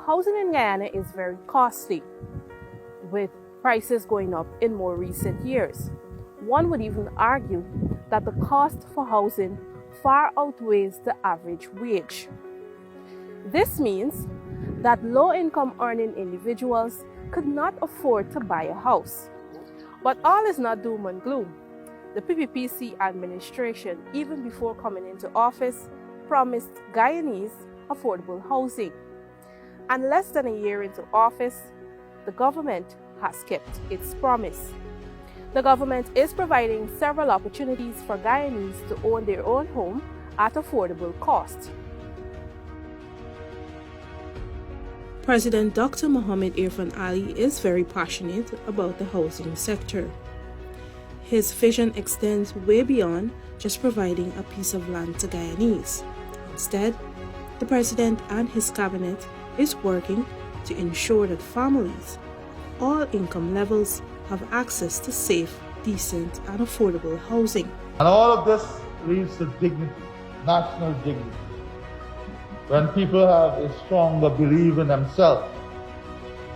Housing in Guyana is very costly, with prices going up in more recent years. One would even argue that the cost for housing far outweighs the average wage. This means that low-income earning individuals could not afford to buy a house. But all is not doom and gloom. The PPPC administration, even before coming into office, promised Guyanese affordable housing. And less than a year into office, the government has kept its promise. The government is providing several opportunities for Guyanese to own their own home at affordable cost. President Dr. Mohammed Irfan Ali is very passionate about the housing sector. His vision extends way beyond just providing a piece of land to Guyanese. Instead, the president and his cabinet is working to ensure that families of all income levels have access to safe, decent, and affordable housing. And all of this leads to dignity, national dignity. When people have a stronger belief in themselves,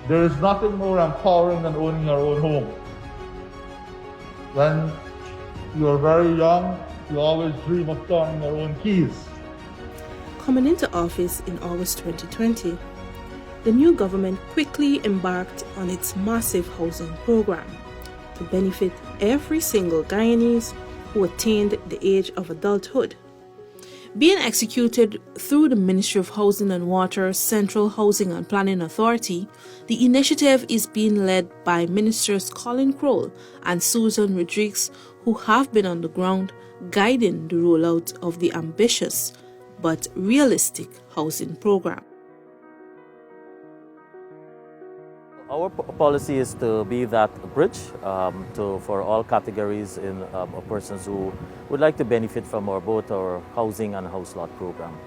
there is nothing more empowering than owning your own home. When you're very young, you always dream of turning your own keys. Coming into office in August 2020, the new government quickly embarked on its massive housing program to benefit every single Guyanese who attained the age of adulthood. Being executed through the Ministry of Housing and Water Central Housing and Planning Authority, the initiative is being led by Ministers Colin Crowell and Susan Rodriguez, who have been on the ground guiding the rollout of the ambitious but realistic housing program. Our policy is to be that bridge for all categories of persons who would like to benefit from both our housing and house lot program.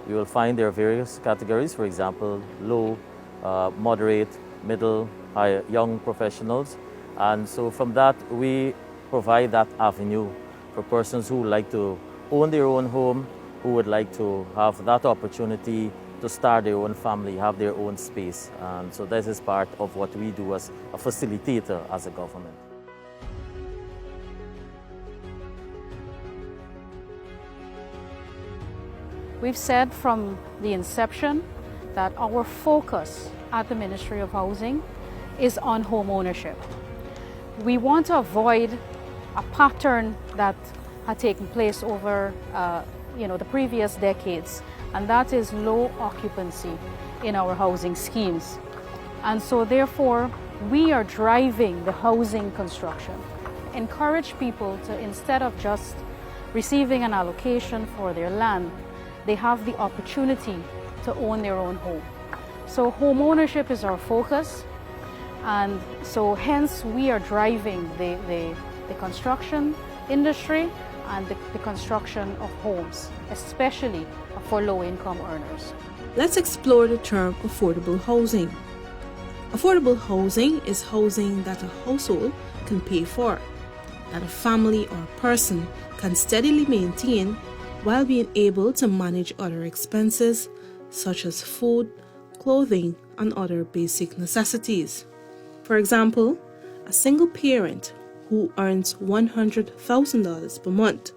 You will find there are various categories, for example, low, moderate, middle, high, young professionals. And so from that, we provide that avenue for persons who would like to own their own home, who would like to have that opportunity to start their own family, have their own space. And so this is part of what we do as a facilitator as a government. We've said from the inception that our focus at the Ministry of Housing is on home ownership. We want to avoid a pattern that had taken place over the previous decades, and that is low occupancy in our housing schemes. And so therefore, we are driving the housing construction. Encourage people to, instead of just receiving an allocation for their land, they have the opportunity to own their own home. So home ownership is our focus, and so hence we are driving the construction industry and the construction of homes, especially for low-income earners. Let's explore the term affordable housing. Affordable housing is housing that a household can pay for, that a family or person can steadily maintain while being able to manage other expenses such as food, clothing, and other basic necessities. For example, a single parent who earns $100,000 per month.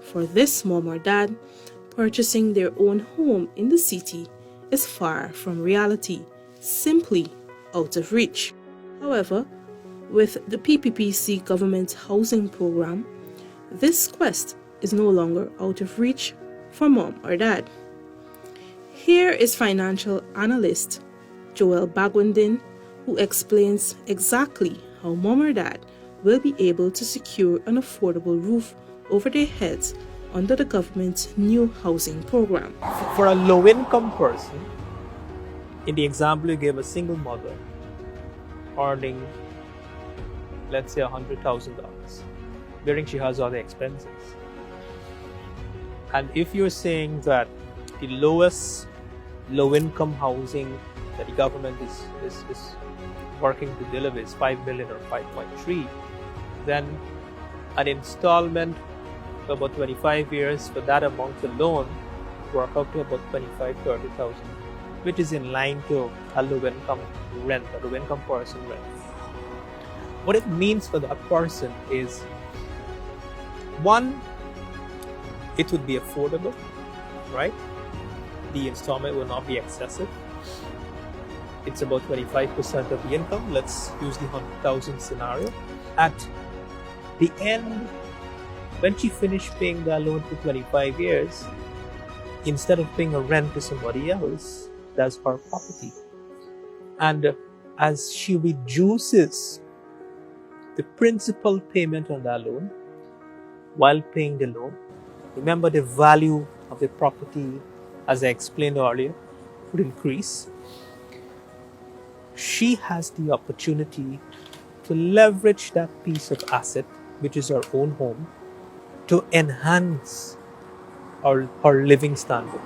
For this mom or dad, purchasing their own home in the city is far from reality, simply out of reach. However, with the PPPC government housing program, this quest is no longer out of reach for mom or dad. Here is financial analyst Joel Bagwandin, who explains exactly how mom or dad will be able to secure an affordable roof over their heads under the government's new housing program. For a low-income person, in the example you gave, a single mother earning, let's say $100,000, wherein she has all the expenses. And if you're saying that the lowest low-income housing that the government is working to deliver is 5 million or 5.3, then an installment for about 25 years for that amount alone work out to about $25,000 to $30,000 which is in line to a low-income rent, a low-income person rent. What it means for that person is, one, it would be affordable, right? The installment will not be excessive. It's about 25% of the income. Let's use the 100,000 scenario. At the end, when she finished paying that loan for 25 years, instead of paying a rent to somebody else, that's her property. And as she reduces the principal payment on that loan while paying the loan, remember the value of the property, as I explained earlier, would increase. She has the opportunity to leverage that piece of asset, which is her own home, to enhance her living standard.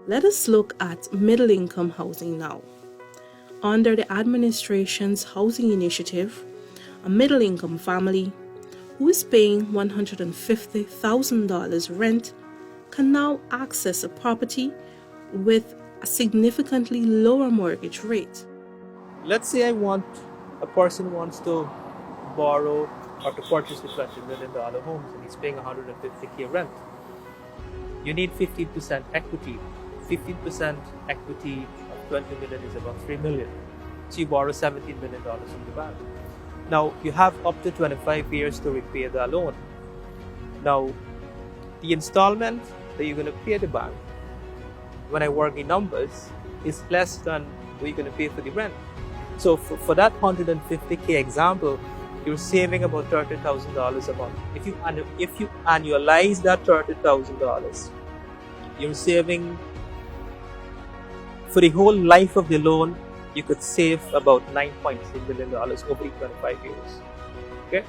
Let us look at middle-income housing now. Under the administration's housing initiative, a middle-income family who is paying $150,000 rent can now access a property with a significantly lower mortgage rate. Let's say a person wants to borrow or to purchase a $20 million home and he's paying $150K rent. You need 15% equity. 15% equity of $20 million is about $3 million. So you borrow $17 million from the bank. Now you have up to 25 years to repay the loan. Now the installment that you're going to pay the bank, when I work the numbers, is less than what you're going to pay for the rent. So for that $150K example, you're saving about $30,000 a month. If you annualize that $30,000, you're saving, for the whole life of the loan, you could save about $9.3 million over the 25 years. Okay,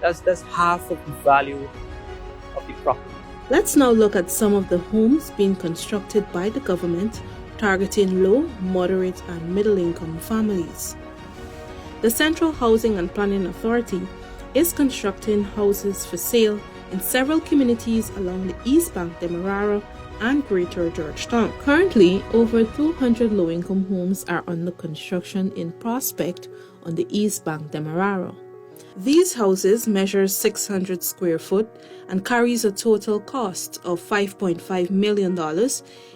that's half of the value of the property. Let's now look at some of the homes being constructed by the government targeting low, moderate, and middle-income families. The Central Housing and Planning Authority is constructing houses for sale in several communities along the East Bank, Demerara, and Greater Georgetown. Currently, over 200 low-income homes are under construction in Prospect on the East Bank, Demerara. These houses measure 600 square foot and carries a total cost of $5.5 million,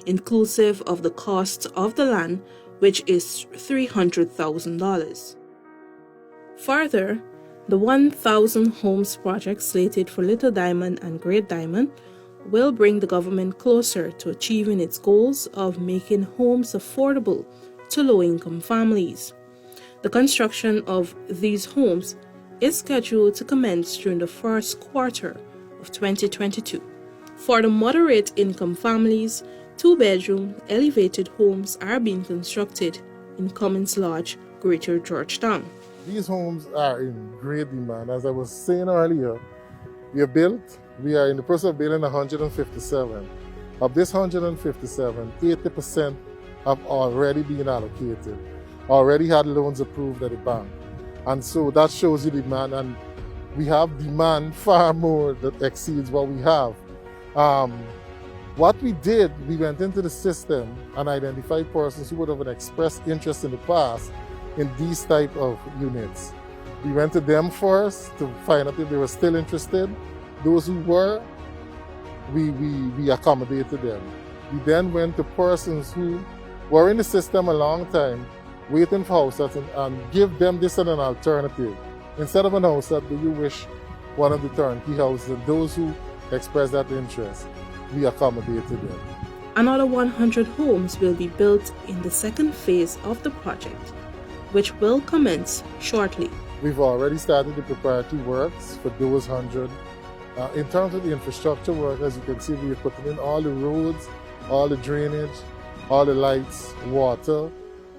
inclusive of the cost of the land, which is $300,000. Further, the 1,000 homes project slated for Little Diamond and Great Diamond will bring the government closer to achieving its goals of making homes affordable to low-income families. The construction of these homes is scheduled to commence during the first quarter of 2022. For the moderate income families, 2-bedroom elevated homes are being constructed in Cummins Lodge, Greater Georgetown. These homes are in great demand. As I was saying earlier, we are in the process of building 157. Of this 157, 80% have already been allocated, already had loans approved at the bank. And so that shows you demand, and we have demand far more that exceeds what we have. What we did, we went into the system and identified persons who would have expressed interest in the past in these type of units. We went to them first to find out if they were still interested. Those who were, we accommodated them. We then went to persons who were in the system a long time, waiting for houses, and give them this as an alternative. Instead of an house, do you wish one of the turnkey houses? And those who express that interest, we accommodated them. Another 100 homes will be built in the second phase of the project, which will commence shortly. We've already started the preparatory works for those 100. In terms of the infrastructure work, as you can see, we're putting in all the roads, all the drainage, all the lights, water.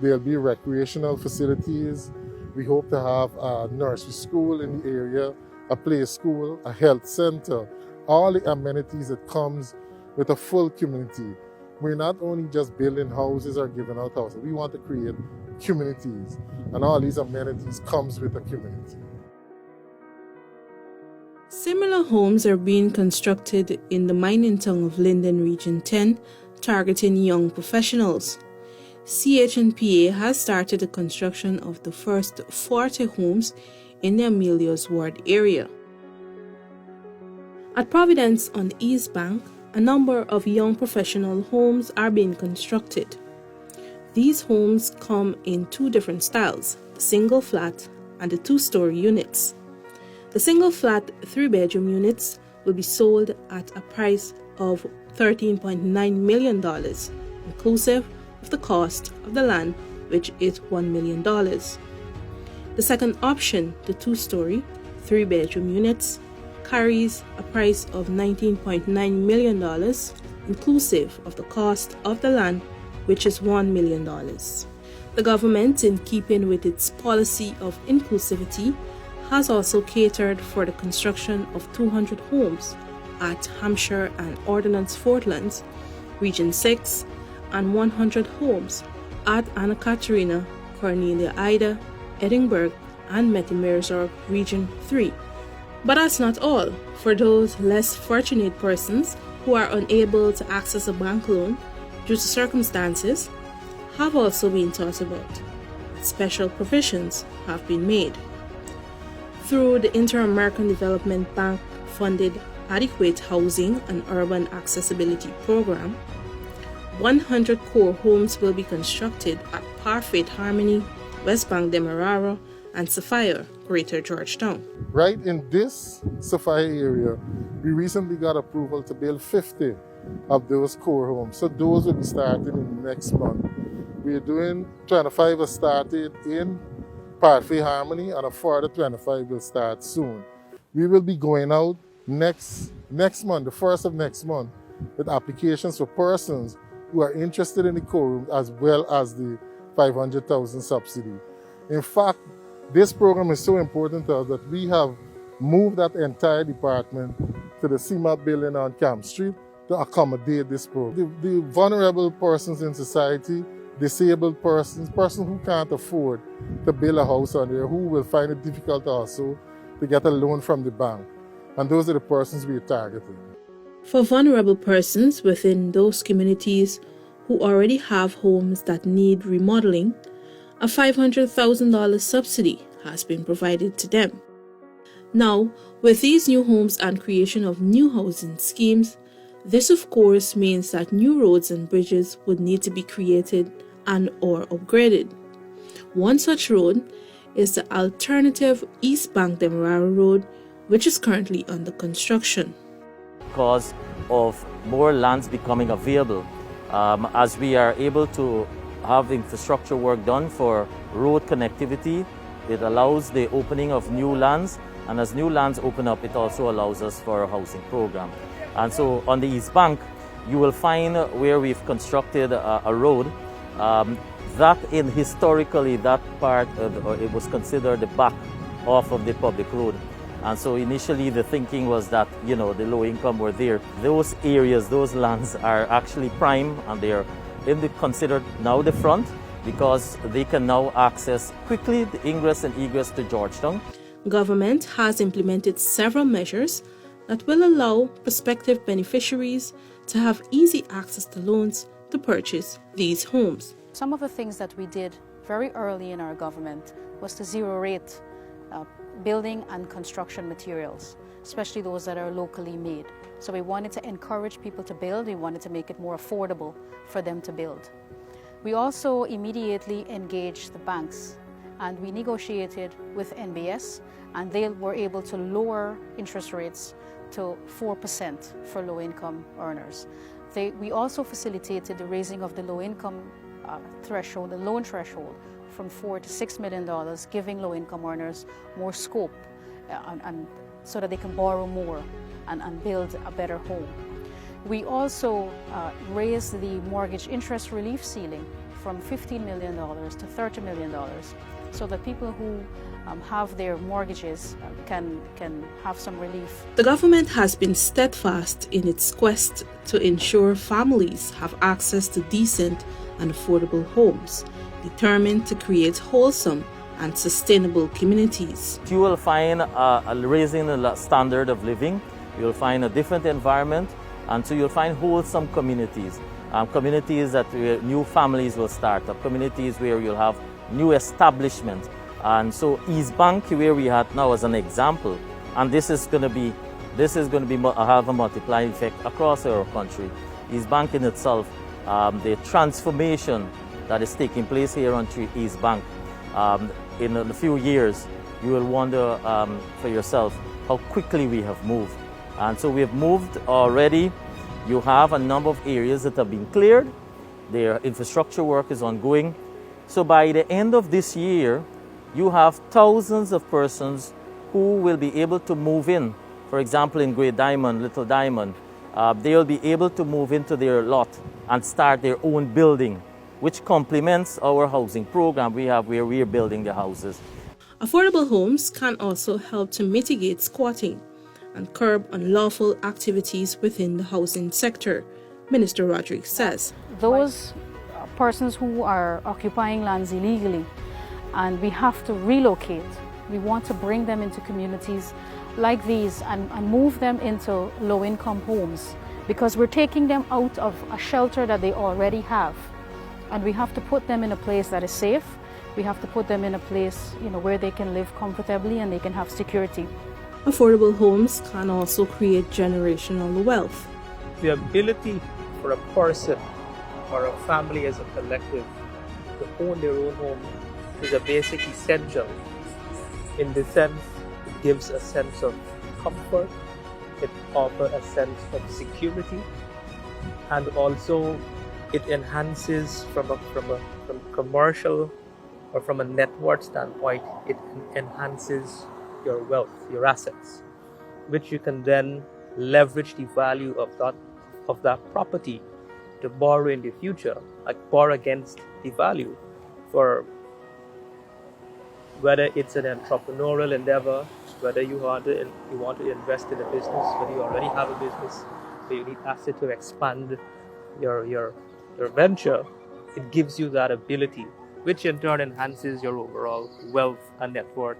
There'll be recreational facilities. We hope to have a nursery school in the area, a play school, a health center, all the amenities that comes with a full community. We're not only just building houses or giving out houses. We want to create communities, and all these amenities comes with a community. Similar homes are being constructed in the mining town of Linden Region 10, targeting young professionals. CHNPA has started the construction of the first 40 homes in the Amelia's Ward area. At Providence on the East Bank, a number of young professional homes are being constructed. These homes come in two different styles, the single flat and the two-story units. The single flat 3-bedroom units will be sold at a price of $13.9 million, inclusive of the cost of the land, which is $1 million. The second option, the two-story 3-bedroom units, carries a price of $19.9 million, inclusive of the cost of the land, which is $1 million. The government, in keeping with its policy of inclusivity, has also catered for the construction of 200 homes at Hampshire and Ordnance Fortlands, Region 6, and 100 homes at Anna Katerina, Cornelia Ida, Edinburgh, and Mettey-Maresburg, Region 3. But that's not all. For those less fortunate persons who are unable to access a bank loan due to circumstances have also been thought about. Special provisions have been made. Through the Inter-American Development Bank funded Adequate Housing and Urban Accessibility Program, 100 core homes will be constructed at Parfait Harmony, West Bank Demerara, and Sapphire, Greater Georgetown. Right in this Sapphire area, we recently got approval to build 50 of those core homes. So those will be starting in the next month. We're doing 25 have started in Parfait Harmony, and a further 25 will start soon. We will be going out next month, the first of next month, with applications for persons who are interested in the core rooms as well as the $500,000 subsidy. In fact, this program is so important to us that we have moved that entire department to the CIMA building on Camp Street to accommodate this program. The vulnerable persons in society, disabled persons who can't afford to build a house on there, who will find it difficult also to get a loan from the bank. And those are the persons we are targeting. For vulnerable persons within those communities who already have homes that need remodeling, a $500,000 subsidy has been provided to them. Now, with these new homes and creation of new housing schemes, this of course means that new roads and bridges would need to be created and or upgraded. One such road is the alternative East Bank Demerara Road, which is currently under construction. Because of more lands becoming available, as we are able to have the infrastructure work done for road connectivity, it allows the opening of new lands, and as new lands open up, it also allows us for a housing program. And so on the East Bank, you will find where we've constructed a road historically that part, it was considered the back off of the public road. And so initially the thinking was that, the low income were there. Those areas, those lands are actually prime, and they're considered now the front because they can now access quickly the ingress and egress to Georgetown. Government has implemented several measures that will allow prospective beneficiaries to have easy access to loans to purchase these homes. Some of the things that we did very early in our government was to zero rate building and construction materials, especially those that are locally made. So we wanted to encourage people to build, we wanted to make it more affordable for them to build. We also immediately engaged the banks, and we negotiated with NBS, and they were able to lower interest rates to 4% for low-income earners. We also facilitated the raising of the low-income threshold, the loan threshold, from $4 to $6 million, giving low-income earners more scope and so that they can borrow more and build a better home. We also raised the mortgage interest relief ceiling from $15 million to $30 million, so that people who have their mortgages can have some relief. The government has been steadfast in its quest to ensure families have access to decent and affordable homes, determined to create wholesome and sustainable communities. You will find raising the standard of living, you'll find a different environment, and so you'll find wholesome communities. communities where new families will start up, communities where you'll have new establishments. And so East Bank, where we are now as an example, and this is going to have a multiplying effect across our country. East Bank in itself, the transformation that is taking place here on East Bank, in a few years, you will wonder for yourself how quickly we have moved. And so we have moved already. You have a number of areas that have been cleared. Their infrastructure work is ongoing. So by the end of this year, you have thousands of persons who will be able to move in. For example, in Great Diamond, Little Diamond, they will be able to move into their lot and start their own building, which complements our housing program we have where we are building the houses. Affordable homes can also help to mitigate squatting and curb unlawful activities within the housing sector, Minister Rodriguez says. Those persons who are occupying lands illegally, and we have to relocate. We want to bring them into communities like these and move them into low-income homes, because we're taking them out of a shelter that they already have. And we have to put them in a place that is safe. We have to put them in a place, where they can live comfortably and they can have security. Affordable homes can also create generational wealth. The ability for a person or a family as a collective to own their own home is a basic essential. In the sense, it gives a sense of comfort, it offers a sense of security, and also it enhances from commercial or from a net worth standpoint, it enhances your wealth, your assets, which you can then leverage the value of that property to borrow in the future, like borrow against the value for whether it's an entrepreneurial endeavor, whether you want to invest in a business, whether you already have a business, but you need asset to expand your venture. It gives you that ability, which in turn enhances your overall wealth and net worth,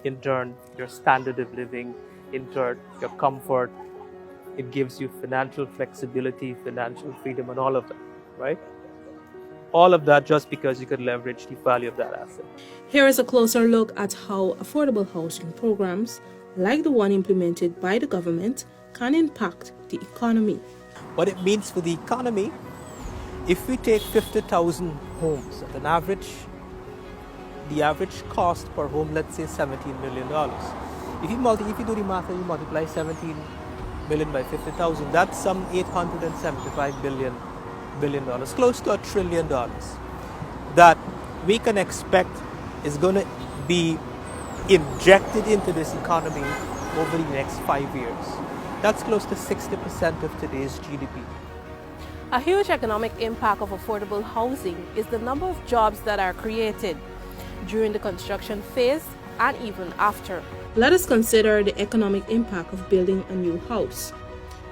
in turn your standard of living, in turn your comfort. It gives you financial flexibility, financial freedom, and all of that, right? All of that just because you could leverage the value of that asset. Here is a closer look at how affordable housing programs, like the one implemented by the government, can impact the economy. What it means for the economy, if we take 50,000 homes at an average, the average cost per home, let's say $17 million. If you do the math and you multiply 17 million by 50,000, that's some $875 billion, close to $1 trillion, that we can expect is going to be injected into this economy over the next 5 years. That's close to 60% of today's GDP. A huge economic impact of affordable housing is the number of jobs that are created during the construction phase and even after. Let us consider the economic impact of building a new house.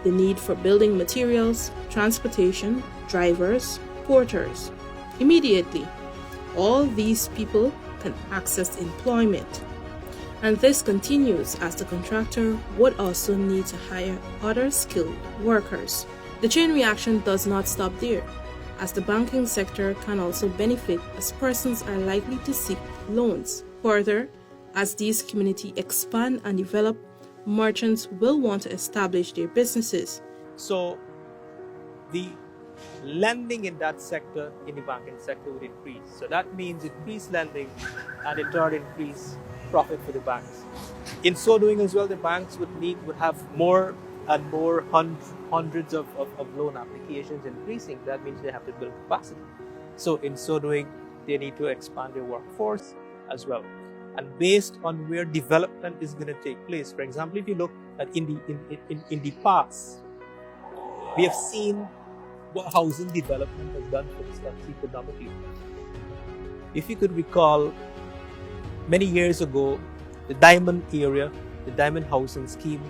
The need for building materials, transportation, drivers, porters. Immediately, all these people can access employment. And this continues as the contractor would also need to hire other skilled workers. The chain reaction does not stop there, as the banking sector can also benefit as persons are likely to seek loans. Further, as these communities expand and develop, merchants will want to establish their businesses. So the lending in that sector, in the banking sector, would increase. So that means increased lending and in turn increase profit for the banks. In so doing as well, the banks would have more and more hundreds of loan applications increasing. That means they have to build capacity. So in so doing, they need to expand their workforce as well. And based on where development is going to take place, for example, if you look at in the past, we have seen what housing development has done for this country economically. If you could recall, many years ago, the Diamond area, the Diamond housing scheme,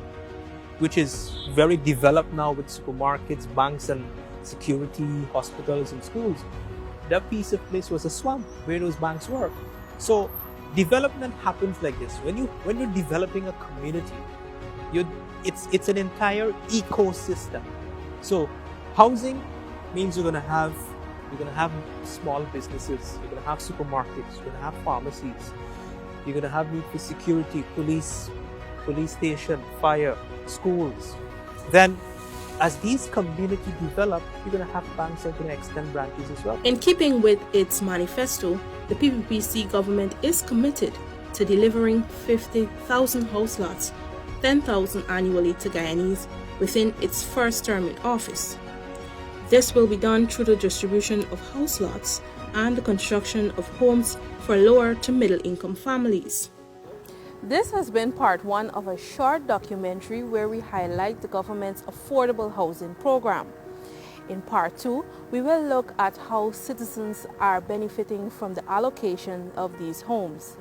which is very developed now with supermarkets, banks and security, hospitals and schools, that piece of place was a swamp where those banks were. So development happens like this. When you're developing a community, it's an entire ecosystem. So housing means you're gonna have small businesses, you're gonna have supermarkets, you're gonna have pharmacies, you're gonna have need for security, police station, fire, schools. Then as these communities develop, you're gonna have banks that are gonna extend branches as well. In keeping with its manifesto, the PPPC government is committed to delivering 50,000 house lots, 10,000 annually to Guyanese within its first term in office. This will be done through the distribution of house lots and the construction of homes for lower to middle income families. This has been part one of a short documentary where we highlight the government's affordable housing program. In part two, we will look at how citizens are benefiting from the allocation of these homes.